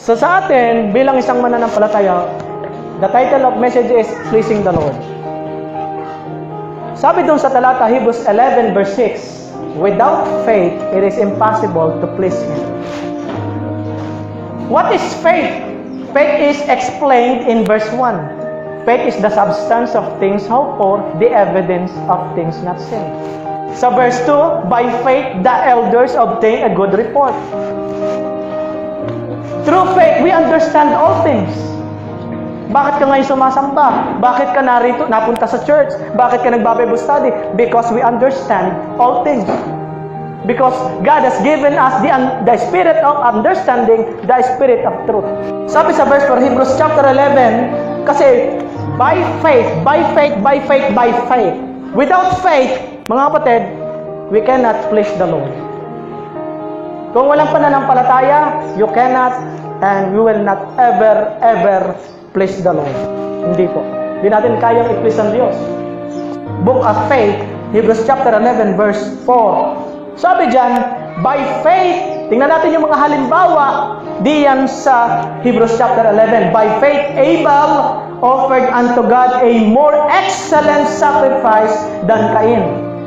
So sa atin, bilang isang mananampalataya, the title of message is Pleasing the Lord. Sabi doon sa talata, Hebrews 11 verse 6, without faith, it is impossible to please Him. What is faith? Faith is explained in verse 1. Faith is the substance of things hoped for, the evidence of things not seen. Sa verse 2, by faith, the elders obtained a good report. Through faith, we understand all things. Bakit ka ngayon sumasamba? Bakit ka narito, napunta sa church? Bakit ka nagba-Bible study? Because we understand all things. Because God has given us the spirit of understanding, the spirit of truth. Sabi sa verse 4, Hebrews chapter 11, kasi by faith, by faith, by faith, by faith. Without faith, mga kapatid, we cannot please the Lord. Kung walang pananampalataya, you cannot and you will not ever please the Lord. Hindi po. Hindi natin kayang i-please ang Diyos. Book of Faith, Hebrews chapter 11 verse 4. Sabi dyan, by faith, tingnan natin yung mga halimbawa diyan sa Hebrews chapter 11. By faith, Abel offered unto God a more excellent sacrifice than Cain,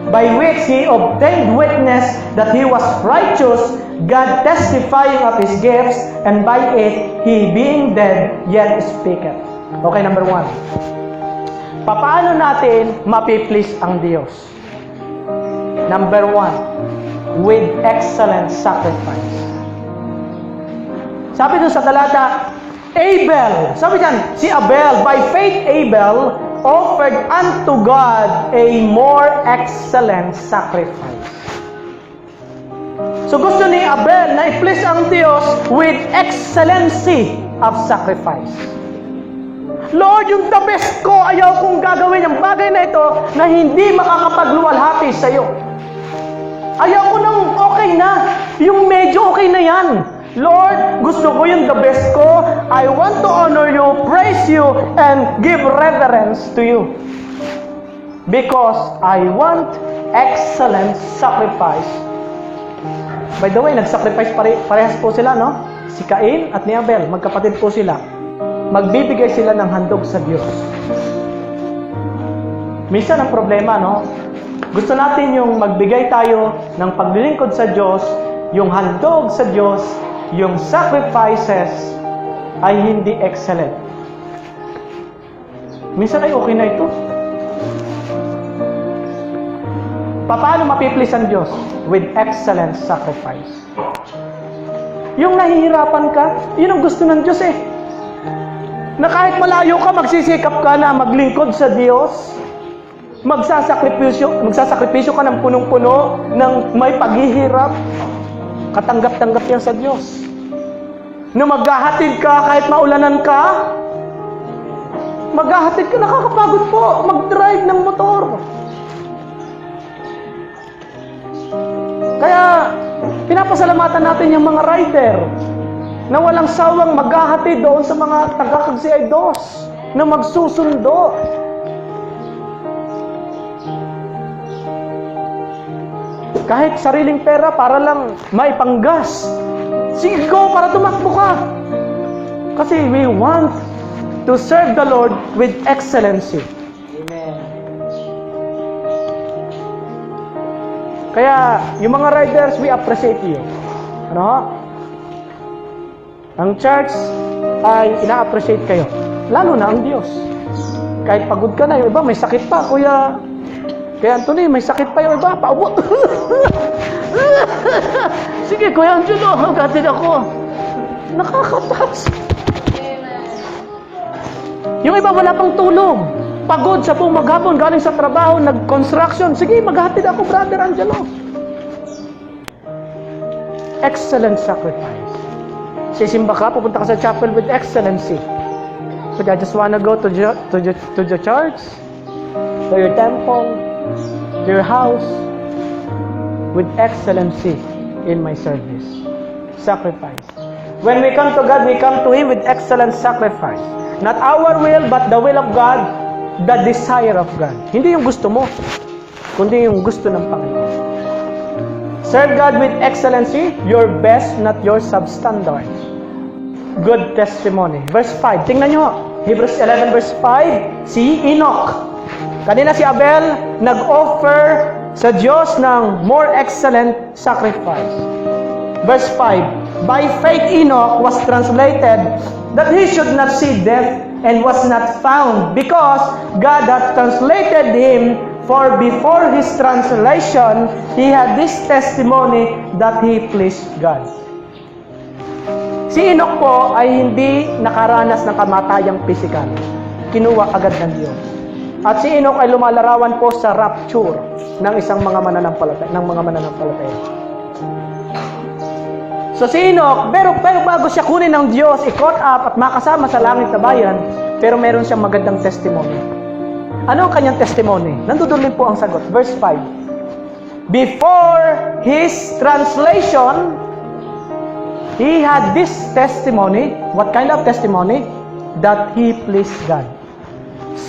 by which he obtained witness that he was righteous, God testifying of his gifts, and by it, he being dead, yet speaketh. Okay, number 1. Paano natin mapiplease ang Diyos? Number 1, with excellent sacrifice. Sabi dun sa talata, Abel, sabi dyan, si Abel, by faith Abel offered unto God a more excellent sacrifice. So gusto ni Abel na i-please ang Diyos with excellency of sacrifice. Lord, yung the best ko, ayaw kong gagawin yung bagay na ito na hindi makakapagluwalhati sa iyo. Ayaw ko nang okay na, yung medyo okay na yan. Lord, gusto ko yung the best ko. I want to honor you, praise you, and give reverence to you. Because I want excellent sacrifice. By the way, nag-sacrifice parehas po sila, no? Si Cain at ni Abel, magkapatid po sila. Magbibigay sila ng handog sa Diyos. Minsan ang problema, no? Gusto natin yung magbigay tayo ng paglilingkod sa Diyos, yung handog sa Diyos, yung sacrifices ay hindi excellent. Minsan ay okay na ito. Paano mapiplease ang Diyos? With excellent sacrifice. Yung nahihirapan ka, yun ang gusto ng Diyos eh. Na kahit malayo ka, magsisikap ka na maglingkod sa Diyos. Magsasakripisyo ka ng punong-puno ng may paghihirap. Katanggap-tanggap yan sa Diyos. Na maghahatid ka kahit maulanan ka. Maghahatid ka, nakakapagod po. Mag-drive ng motor. Kaya, pinapasalamatan natin yung mga rider na walang sawang maghahatid doon sa mga taga-Cagsiay-2 na magsusundo. Kahit sariling pera para lang maipanggas. Sige, go para tumakbo ka. Kasi we want to serve the Lord with excellency. Amen. Kaya, yung mga riders, we appreciate you. Ano? Ang church ay ina-appreciate kayo. Lalo na ang Diyos. Kahit pagod ka na, yung iba may sakit pa. Kuya Anthony, may sakit pa yung iba. Paubo. Sige, Kuya Angelo, hanggatin ako. Nakakatas. Yung iba wala pang tulog. Pagod sa buong maghapon, galing sa trabaho, nag-construction. Sige, maghatid ako, Brother Angelo. Excellent sacrifice. Sisimba ka, pupunta ka sa chapel with excellency. But I just wanna go to the church, to your temple, to your house, with excellency in my service. Sacrifice. When we come to God, we come to Him with excellent sacrifice. Not our will, but the will of God, the desire of God. Hindi yung gusto mo, kundi yung gusto ng Panginoon. Serve God with excellency, your best, not your substandard. good testimony. Verse 5, tingnan nyo. Hebrews 11 verse 5, si Enoch. Kanina si Abel nag-offer sa Diyos ng more excellent sacrifice. Verse 5, by faith Enoch was translated that he should not see death and was not found because God had translated him, for before his translation he had this testimony that he pleased God. Si Enoch po ay hindi nakaranas ng kamatayang pisikal. Kinuha agad ng Diyos. At si Enoch ay lumalarawan po sa rapture ng isang mga mananampalataya. So si Enoch, pero bago siya kunin ng Diyos, i-caught up at makasama sa langit na bayan, pero meron siyang magandang testimony. Ano ang kanyang testimony? Nandun din po ang sagot. Verse 5. Before his translation, he had this testimony. What kind of testimony? That he pleased God.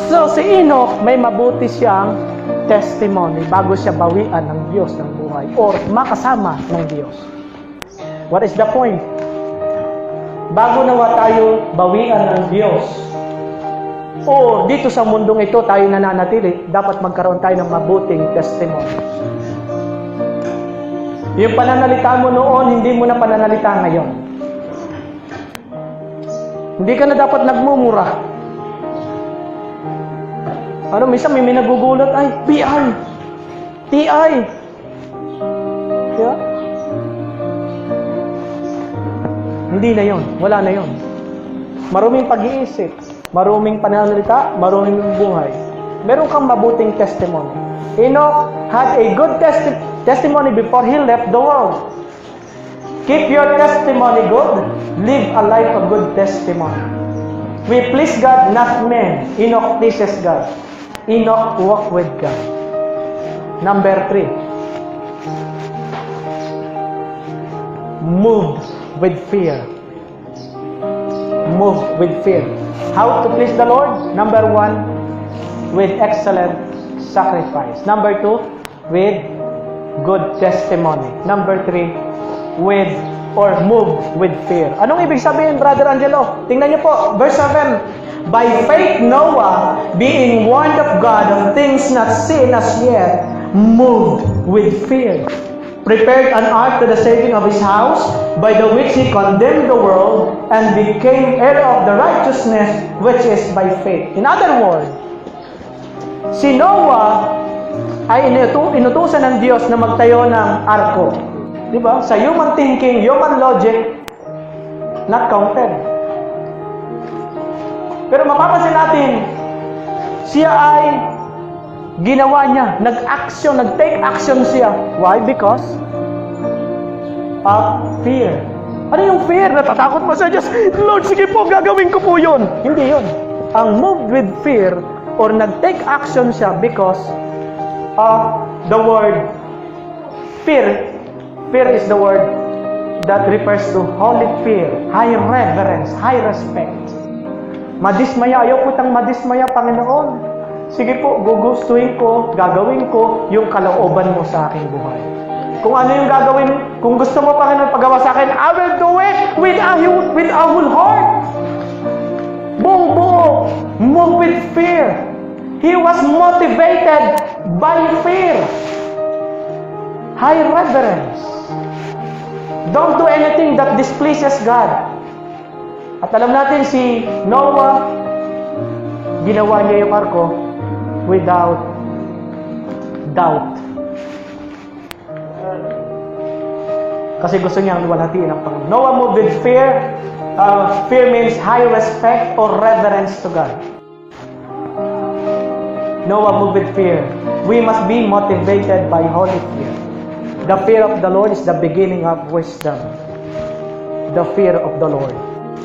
So si Enoch, may mabuti siyang testimony bago siya bawian ng Diyos ng buhay or makasama ng Diyos. What is the point? Bago nawa tayo bawian ng Diyos, o dito sa mundong ito tayo nananatili, dapat magkaroon tayo ng mabuting testimony. Yung pananalita mo noon, hindi mo na pananalita ngayon. Hindi ka na dapat nagmumura. Minsan may nagugulat, ay, PI, TI. Yeah? Hindi na yon, wala na yon. Maruming pag-iisip, maruming pananalita, maruming buhay. Meron kang mabuting testimony. Enoch had a good testimony before he left the world. Keep your testimony good. Live a life of good testimony. We please God, not men. Enoch pleases God. Enoch walked with God. Number 3. Moved with fear. Move with fear. How to please the Lord? Number 1, with excellent sacrifice. Number 2, with good testimony. Number 3, with or move with fear. Anong ibig sabihin, Brother Angelo? Tingnan niyo po, verse 7. By faith Noah, being warned of God of things not seen as yet, moved with fear, prepared an ark to the saving of his house, by the which he condemned the world, and became heir of the righteousness which is by faith. In other words, si Noah ay inutusan ng Diyos na magtayo ng arko. Diba? Sa human thinking, human logic, not counted. Pero mapapansin natin, siya ay ginawa niya, nag-take action siya. Why? Because of fear. Ano yung fear? Natatakot mo sa Diyos, Lord, sige po, gagawin ko po yun. Hindi yun. Ang moved with fear or nag-take action siya because of the word fear. Fear is the word that refers to holy fear, high reverence, high respect. Madismaya, ayaw po tang madismaya, Panginoon. Sige po, gugustuhin ko, gagawin ko yung kalooban mo sa aking buhay. Kung ano yung gagawin, kung gusto mo, Panginoon, pagawa sa akin, I will do it with a whole heart. Buong buo, move with fear. He was motivated by fear. High reverence. Don't do anything that displeases God. At alam natin si Noah, ginawa niya yung arko without doubt. Kasi gusto niyang luwalhatiin ang Panginoon. Noah moved with fear. Fear means high respect or reverence to God. Noah moved with fear. We must be motivated by holy fear. The fear of the Lord is the beginning of wisdom. The fear of the Lord.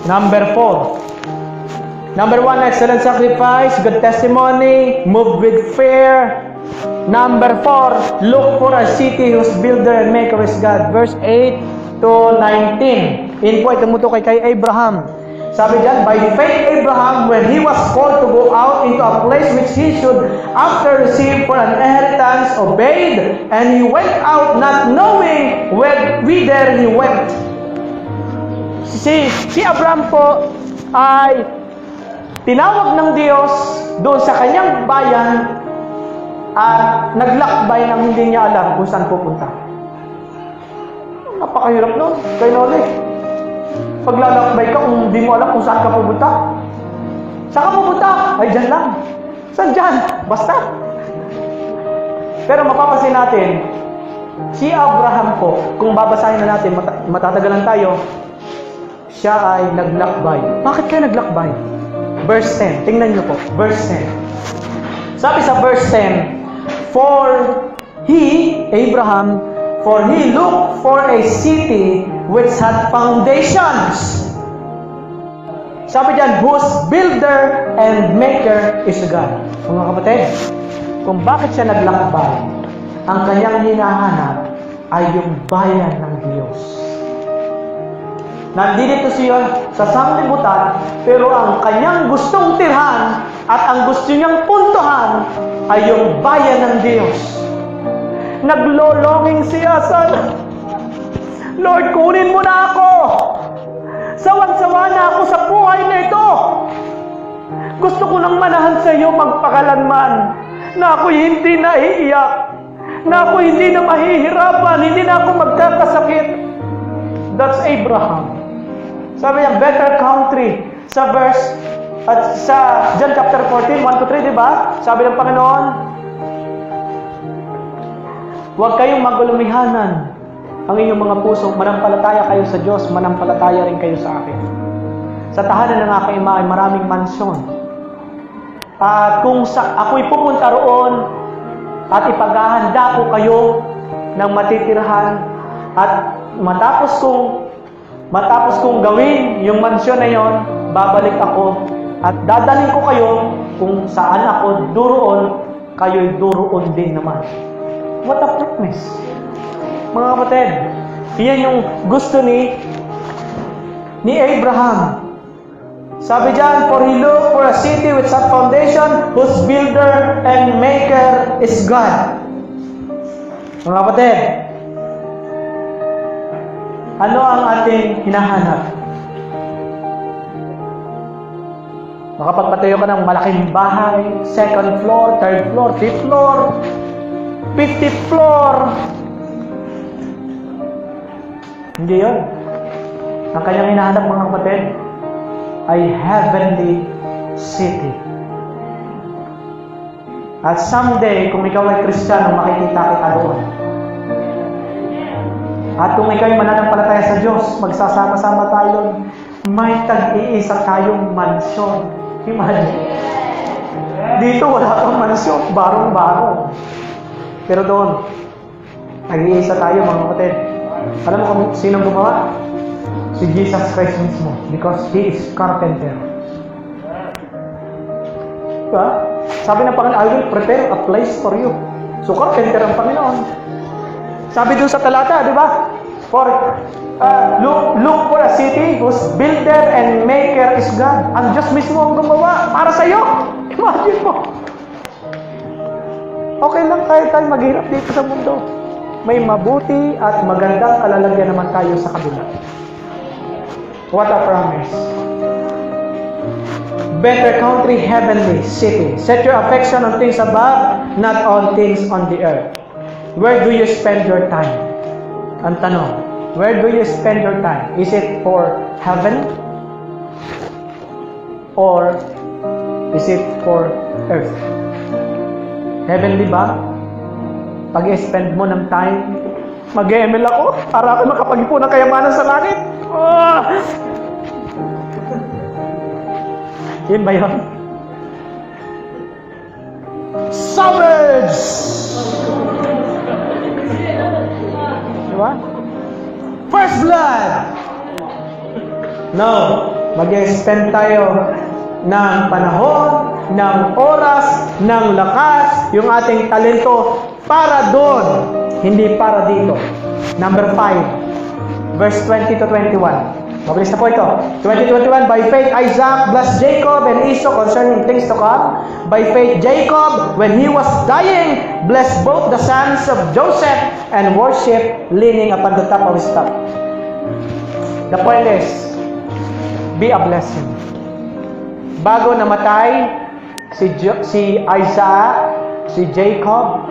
Number 4. Number 1, excellent sacrifice, good testimony, move with fear. Number 4, look for a city whose builder and maker is God. Verse 8 to 19. In po, ito mo ito kay Abraham. Sabi dyan, by faith Abraham, when he was called to go out into a place which he should after receive for an inheritance, obeyed, and he went out not knowing whither he went. Si Abraham po ay tinawag ng Diyos doon sa kanyang bayan at naglakbay nang hindi niya alam kung saan pupunta. Napakahirap nun, kay Noli. Paglalakbay ka kung hindi mo alam kung saan ka pupunta. Saan ka pupunta? Ay, dyan lang. Saan dyan? Basta. Pero mapapansin natin, si Abraham po, kung babasahin na natin, matatagalan tayo, siya ay naglakbay. Bakit kaya naglakbay? Verse 10. Tingnan niyo po. Verse 10. Sabi sa verse 10, Abraham, for he looked for a city which had foundations. Sabi diyan, whose builder and maker is God. Mga kapatid, kung bakit siya naglakbay, ang kanyang hinahanap ay yung bayan ng Diyos. Nandito siya sa sanglibutan, pero ang kanyang gustong tirhan at ang gusto niyang puntuhan ay yung bayan ng Diyos. Naglolonging siya, sana, Lord, kunin mo na ako. Sawang-sawa na ako sa buhay na ito. Gusto ko nang manahan sa iyo magpakalanman, na ako hindi naiiyak, na ako hindi na mahihirapan, hindi na ako magkakasakit. That's Abraham. Sabi niya, better country. Sa verse, at sa John chapter 14, 1-3, di ba? Sabi ng Panginoon, huwag kayong magulumihanan ang inyong mga puso. Manampalataya kayo sa Diyos, manampalataya rin kayo sa akin. Sa tahanan ng aking Ama ay maraming mansyon. At kung ako'y pupunta roon at ipaghahanda ko kayo ng matitirahan at matapos kong gawin yung mansyon na yon, babalik ako at dadalhin ko kayo kung saan ako duroon, kayo'y duroon din naman. What a promise! Mga kapatid, yan yung gusto ni Abraham. Sabi dyan, for he looked for a city with a foundation, whose builder and maker is God. Mga kapatid, ano ang ating hinahanap? Makapagpatayo ka ng malaking bahay, 2nd floor, 3rd floor, 5th floor, 50th floor. Hindi yun. Ang kanyang hinahanap, mga kapatid, ay heavenly city. At someday, kung ikaw ay Kristiyano, makikita kita doon. At kung ikaw ay mananampalataya sa Diyos, magsasama-sama tayo. May tag-iisa tayong mansyon. Imagine. Dito wala kang mansyon, barong-barong. Pero doon, nag-iisa tayo, mga kapatid. Alam mo kung sinong gumawa? Si Jesus Christ mismo. Because He is carpenter. Diba? Sabi ng Panginoon, I will prepare a place for you. So, carpenter ang Panginoon. Sabi dun sa talata, di ba? Look for a city whose builder and maker is God. Ang Diyos mismo ang gumawa para sa iyo. Imagine mo. Okay lang tayo maghirap dito sa mundo. May mabuti at magandang kalalagyan naman tayo sa kabila. What a promise. Better country, heavenly city. Set your affection on things above, not on things on the earth. Where do you spend your time? Ang tanong, where do you spend your time? Is it for heaven? Or is it for earth? Heavenly ba? Pag-spend mo ng time, mag-ML ako para ako makapag-ipon ng kayamanan sa langit. Yun ba yun? Savage! Diba? First blood! No. Mag-spend tayo ng panahon, ng oras, ng lakas, yung ating talento para doon, hindi para dito. Number 5, verse 20 to 21. Mabilis na po ito. 20-21, by faith Isaac blessed Jacob and Esau concerning things to come. By faith Jacob, when he was dying, blessed both the sons of Joseph and worship leaning upon the top of his staff. The point is, be a blessing. Bago namatay si Isaac, si Jacob,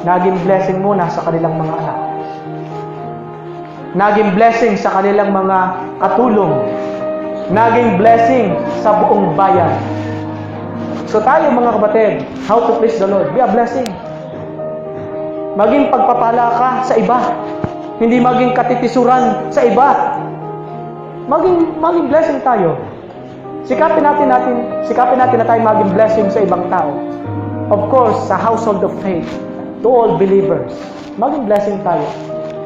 naging blessing muna sa kanilang mga anak. Naging blessing sa kanilang mga katulong. Naging blessing sa buong bayan. So tayo mga kapatid, how to please the Lord? Be a blessing. Maging pagpapala ka sa iba. Hindi maging katitisuran sa iba. Maging blessing tayo. Sikapin natin na tayo maging blessing sa ibang tao. Of course, sa household of faith, to all believers. Maging blessing tayo.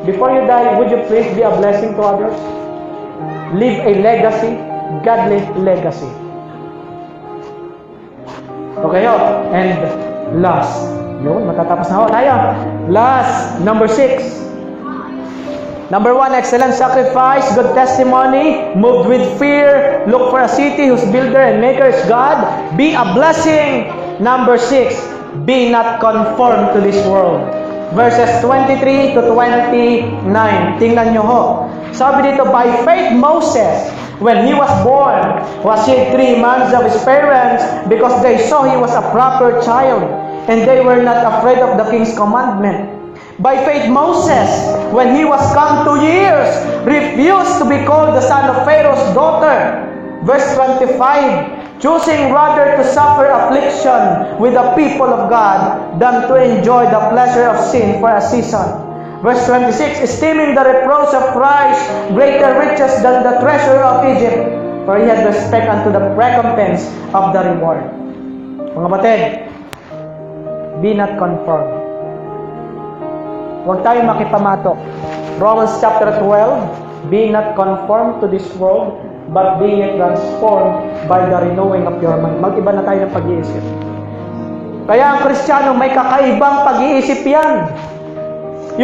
Before you die, would you please be a blessing to others? Leave a legacy, godly legacy. Okay, and last. Yun, matatapos na tayo. Last, number 6. Number 1, excellent sacrifice, good testimony, moved with fear, look for a city whose builder and maker is God, be a blessing. Number 6, be not conformed to this world. Verses 23 to 29. Tingnan nyo ho. Sabi dito, by faith Moses, when he was born, was hid 3 months of his parents because they saw he was a proper child, and they were not afraid of the king's commandment. By faith Moses, when he was come to years, refused to be called the son of Pharaoh's daughter. Verse 25, choosing rather to suffer affliction with the people of God than to enjoy the pleasure of sin for a season. Verse 26, esteeming the reproach of Christ greater riches than the treasure of Egypt, for he had respect unto the recompense of the reward. Mga batid, be not conformed. Huwag tayong makipamatok. Romans chapter 12, be not conformed to this world, but be transformed by the renewing of your mind. Mag-iba na tayo ng pag-iisip. Kaya ang Kristiyano may kakaibang pag-iisip yan.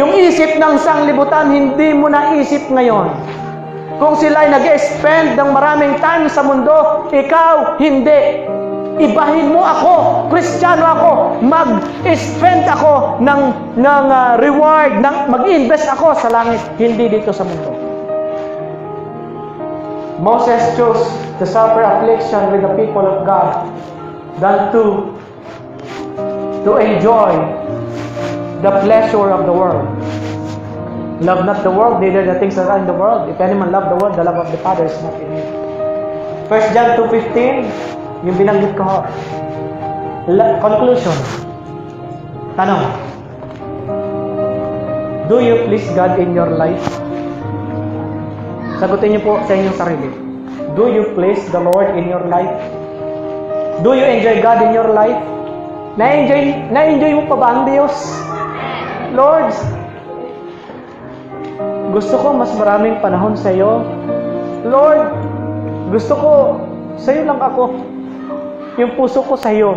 Yung isip ng sanglibutan, hindi mo naisip ngayon. Kung sila ay nag-spend ng maraming time sa mundo, ikaw, hindi. Ibahin mo ako, Kristiyano ako, mag-spend ako ng reward, mag-invest ako sa langit, hindi dito sa mundo. Moses chose to suffer affliction with the people of God than to enjoy the pleasure of the world. Love not the world, neither the things that are in the world. If any man love the world, the love of the Father is not in him. 1 John 2:15, yung binanggit ko ho. Conclusion. Tanong. Do you please God in your life? Sagutin niyo po sa inyong sarili. Do you please the Lord in your life? Do you enjoy God in your life? Na-enjoy mo pa ba ang Diyos? Lord, gusto ko mas maraming panahon sa iyo. Lord, gusto ko sa iyo lang ako. Yung puso ko sa iyo.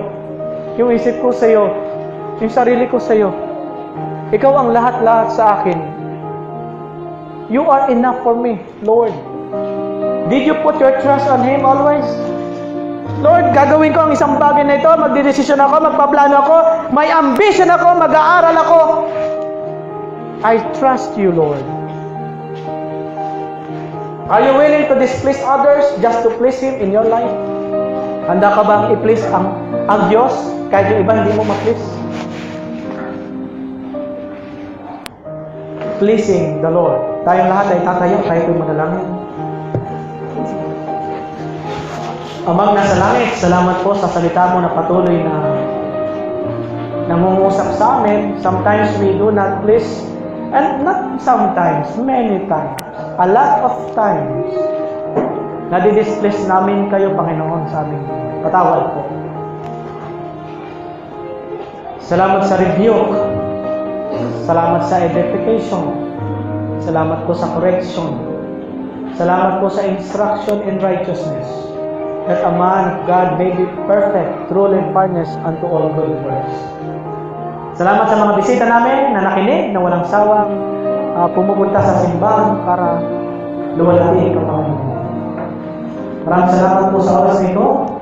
Yung isip ko sa iyo. Yung sarili ko sa iyo. Ikaw ang lahat-lahat sa akin. You are enough for me, Lord. Did you put your trust on Him always? Lord, gagawin ko ang isang bagay na ito, magdidesisyon ako, magpaplano ako, may ambition ako, mag-aaral ako. I trust you, Lord. Are you willing to displease others just to please Him in your life? Handa ka bang i-please ang Diyos kahit yung iba hindi mo ma-please? Pleasing the Lord. Tayong lahat ay tatayo, tayo po'y manalangin. Amang nasa langit, salamat po sa salita mo na patuloy na nangungusap sa amin. Sometimes we do not please, and not sometimes, many times, a lot of times, nadidisplease namin kayo, Panginoon, sa aming patawad po. Salamat sa rebuke. Salamat sa edification. Salamat po sa correction. Salamat po sa instruction in righteousness. That a man of God may be perfect, truly furnished unto all good works. Salamat sa mga bisita namin na nakinig, na walang sawang pumupunta sa simbahan para luwalhati ka, Panginoon. Maraming salamat po sa oras nito.